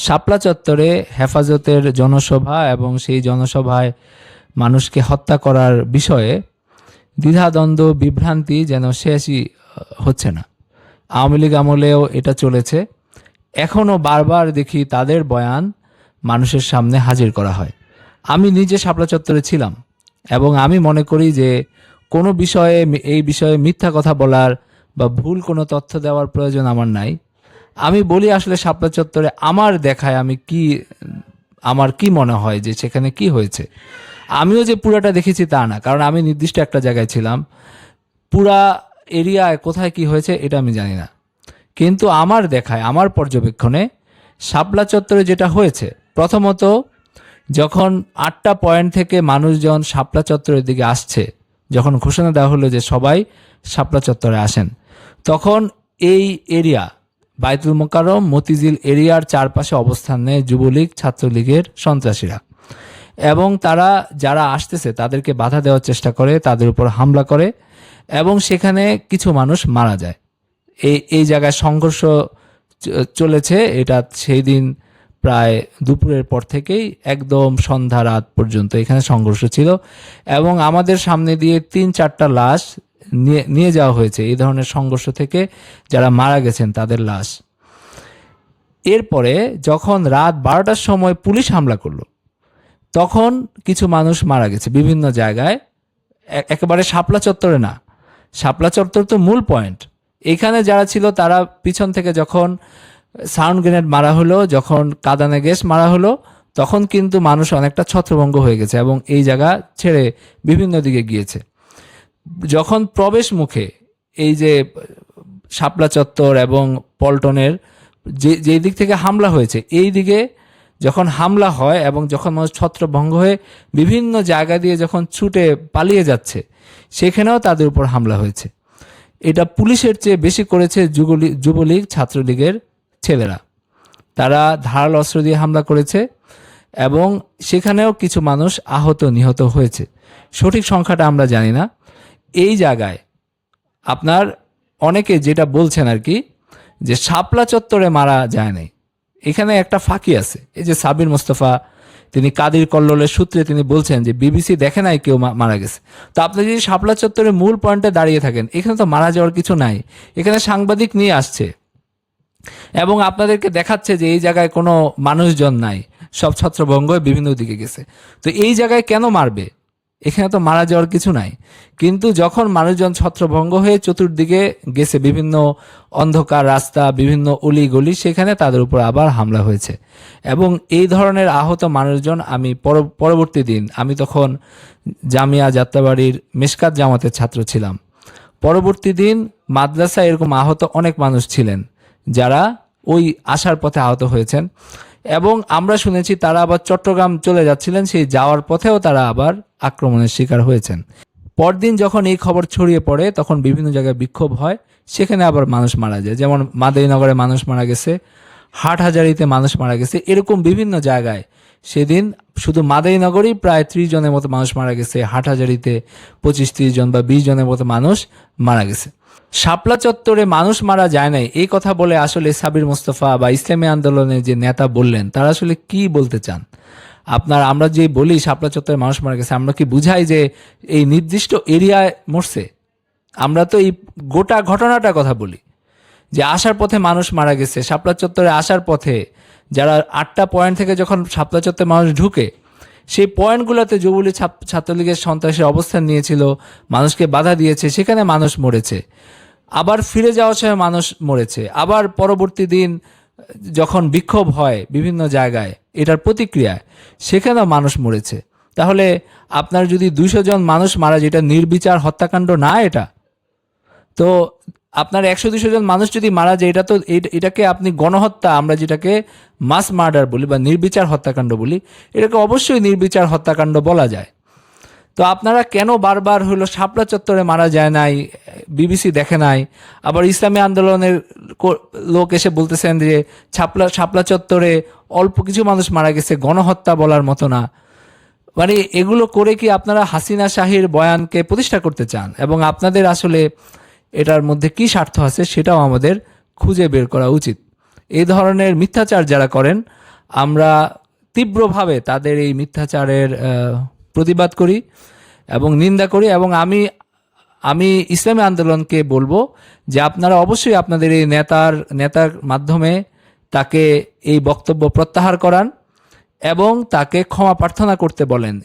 শাপলা চত্বরে হেফাজতের জনসভা এবং সেই জনসভায় মানুষকে হত্যা করার বিষয়ে দ্বিধাদ্বন্দ্ব বিভ্রান্তি যেন শেষই হচ্ছে না। আওয়ামী লীগ আমলেও এটা চলেছে, এখনও বারবার দেখি তাদের বয়ান মানুষের সামনে হাজির করা হয়। আমি নিজে শাপলা চত্বরে ছিলাম এবং আমি মনে করি যে কোনো বিষয়ে এই বিষয়ে মিথ্যা কথা বলার বা ভুল কোনো তথ্য দেওয়ার প্রয়োজন আমার নাই। আমি বলি আসলে শাপলা চত্বরে আমার দেখায় আমার কি মনে হয় যে সেখানে কি হয়েছে। আমিও যে পুরাটা দেখেছি তা না, কারণ আমি নির্দিষ্ট একটা জায়গায় ছিলাম। পুরা এরিয়ায় কোথায় কি হয়েছে এটা আমি জানি না, কিন্তু আমার দেখায়, আমার পর্যবেক্ষণে শাপলা চত্বরে যেটা হয়েছে, প্রথমত যখন 8টা পয়েন্ট থেকে মানুষজন শাপলা চত্বরের দিকে আসছে, যখন ঘোষণা দেওয়া হলো যে সবাই শাপলা চত্বরে আসেন, তখন এই এরিয়া বায়তুল মোকাররম মতিঝিল এরিয়ার চারপাশে অবস্থান নেয় যুবলীগ ছাত্রলীগের সন্ত্রাসীরা, এবং তারা যারা আসতেছে তাদেরকে বাধা দেওয়ার চেষ্টা করে, তাদের উপর হামলা করে এবং সেখানে কিছু মানুষ মারা যায়। এই জায়গায় সংঘর্ষ চলেছে। এটা সেই দিন প্রায় দুপুরের পর থেকেই একদম সন্ধ্যা রাত পর্যন্ত এখানে সংঘর্ষ ছিল এবং আমাদের সামনে দিয়ে 3-4টা লাশ নিয়ে যাওয়া হয়েছে এই ধরনের সংঘর্ষ থেকে, যারা মারা গেছেন তাদের লাশ। এরপরে যখন রাত 12টার সময় পুলিশ হামলা করলো, তখন কিছু মানুষ মারা গেছে বিভিন্ন জায়গায়, একেবারে শাপলা চত্বরে না। শাপলা চত্বর তো মূল পয়েন্ট। এখানে যারা ছিল তারা পিছন থেকে যখন সাউন্ড গ্রেনেড মারা হলো, যখন কাঁদানে গ্যাস মারা হলো, তখন কিন্তু মানুষ অনেকটা ছত্রভঙ্গ হয়ে গেছে এবং এই জায়গা ছেড়ে বিভিন্ন দিকে গিয়েছে। যখন প্রবেশ মুখে এই যে শাপলা চত্বর এবং পল্টনের যে দিক থেকে হামলা হয়েছে, এই দিকে যখন হামলা হয় এবং যখন মানুষ ছত্রভঙ্গ হয়ে বিভিন্ন জায়গা দিয়ে যখন ছুটে পালিয়ে যাচ্ছে, সেখানেও তাদের উপর হামলা হয়েছে। এটা পুলিশের চেয়ে বেশি করেছে যুবলীগ ছাত্রলীগের ছেলেরা। তারা ধারাল অস্ত্র দিয়ে হামলা করেছে এবং সেখানেও কিছু মানুষ আহত নিহত হয়েছে। সঠিক সংখ্যাটা আমরা জানি না। এই জায়গায় আপনার অনেকে যেটা বলছেন আর কি, যে শাপলা চত্বরে মারা যায় নাই, এখানে একটা ফাঁকি আছে। এই যে সাবির মোস্তফা, তিনি কাদির কল্লোলের সূত্রে তিনি বলছেন যে বিবিসি দেখে নাই কেউ মারা গেছে। তো আপনি যদি শাপলা চত্বরের মূল পয়েন্টে দাঁড়িয়ে থাকেন, এখানে তো মারা যাওয়ার কিছু নাই। এখানে সাংবাদিক নিয়ে আসছে এবং আপনাদেরকে দেখাচ্ছে যে এই জায়গায় কোনো মানুষজন নাই, সব ছত্রভঙ্গ হয়ে বিভিন্ন দিকে গেছে। তো এই জায়গায় কেন মারবে? এখানে তো মারা যাওয়ার কিছু নাই। কিন্তু যখন মানুষজন ছত্রভঙ্গ হয়ে চতুর্দিকে গেছে, বিভিন্ন অন্ধকার রাস্তা, বিভিন্ন অলি গলি, সেখানে তাদের উপর আবার হামলা হয়েছে এবং এই ধরনের আহত মানুষজন, আমি পরবর্তী দিন, আমি তখন জামিয়া যাত্রাবাড়ির মেশকাত জামাতের ছাত্র ছিলাম। পরবর্তী দিন মাদ্রাসায় এরকম আহত অনেক মানুষ ছিলেন যারা ওই আসার পথে আহত হয়েছেন এবং আমরা শুনেছি তারা আবার চট্টগ্রাম চলে যাচ্ছিলেন, সেই যাওয়ার পথেও তারা আবার আক্রমণের শিকার হয়েছেন। পরদিন যখন এই খবর ছড়িয়ে পড়ে, তখন বিভিন্ন জায়গায় বিক্ষোভ হয়, সেখানে আবার মানুষ মারা যায়। যেমন মাদারীনগরে মানুষ মারা গেছে, হাটহাজারীতে মানুষ মারা গেছে, এরকম বিভিন্ন জায়গায় সেদিন শুধু মাদারীনগরেই প্রায় 30 জনের মতো মানুষ মারা গেছে, হাটহাজারীতে 25-30 জন বা 20 জনের মতো মানুষ মারা গেছে। শাপলা চত্বরে মানুষ মারা যায় নাই এই কথা বলে আসলে সাবির মোস্তফা বা ইসলামী আন্দোলনের যে নেতা বললেন, তারা আসলে কি বলতে চান? আমরা যে বলি শাপলা চত্বরে মানুষ মারা গেছে, আমরা কি বুঝাই যে এই নির্দিষ্ট এরিয়ায় মরছে? আমরা তো এই গোটা ঘটনাটার কথা বলি, যে আসার পথে মানুষ মারা গেছে। শাপলা চত্বরে আসার পথে যারা 8টা পয়েন্ট থেকে যখন শাপলা চত্বরে মানুষ ঢুকে, সেই পয়েন্টগুলোতে যুবলীগ ছাত্রলীগের সন্ত্রাসের অবস্থান নিয়েছিল, মানুষকে বাধা দিয়েছে, সেখানে মানুষ মরেছে। আবার ফিরে যাওয়ার সময় মানুষ মরেছে। আবার পরবর্তী দিন যখন বিক্ষোভ হয় বিভিন্ন জায়গায় এটার প্রতিক্রিয়ায়, সেখানেও মানুষ মরেছে। তাহলে আপনার যদি 200 জন মানুষ মারা, যেটা নির্বিচার হত্যাকাণ্ড না, এটা তো আপনার 100-200 জন মানুষ যদি মারা যায়, এটা তো এটাকে আপনি গণহত্যা, আমরা যেটাকে মাস মার্ডার বলি বা নির্বিচার হত্যাকাণ্ড বলি, এটাকে অবশ্যই নির্বিচার হত্যাকাণ্ড বলা যায়। তো আপনারা কেন বারবার হলো শাপলা চত্বরে মারা যায় নাই, বিবিসি দেখে নাই, আবার ইসলামী আন্দোলনের লোক এসে বলতেছেন যে শাপলা চত্বরে অল্প কিছু মানুষ মারা গেছে, গণহত্যা বলার মতো না। মানে এগুলো করে কি আপনারা হাসিনা শাহীর বয়ানকে প্রতিষ্ঠা করতে চান? এবং আপনাদের আসলে এটার মধ্যে কি স্বার্থ আছে সেটাও আমাদের খুঁজে বের করা উচিত। এই ধরনের মিথ্যাচার যারা করেন, আমরা তীব্রভাবে তাদের এই মিথ্যাচারের প্রতিবাদ করি এবং নিন্দা করি। এবং আমি ইসলামী আন্দোলনকে বলবো যে আপনারা অবশ্যই আপনাদের এই নেতার মাধ্যমে তাকে এই বক্তব্য প্রত্যাহার করান এবং তাকে ক্ষমা প্রার্থনা করতে বলেন।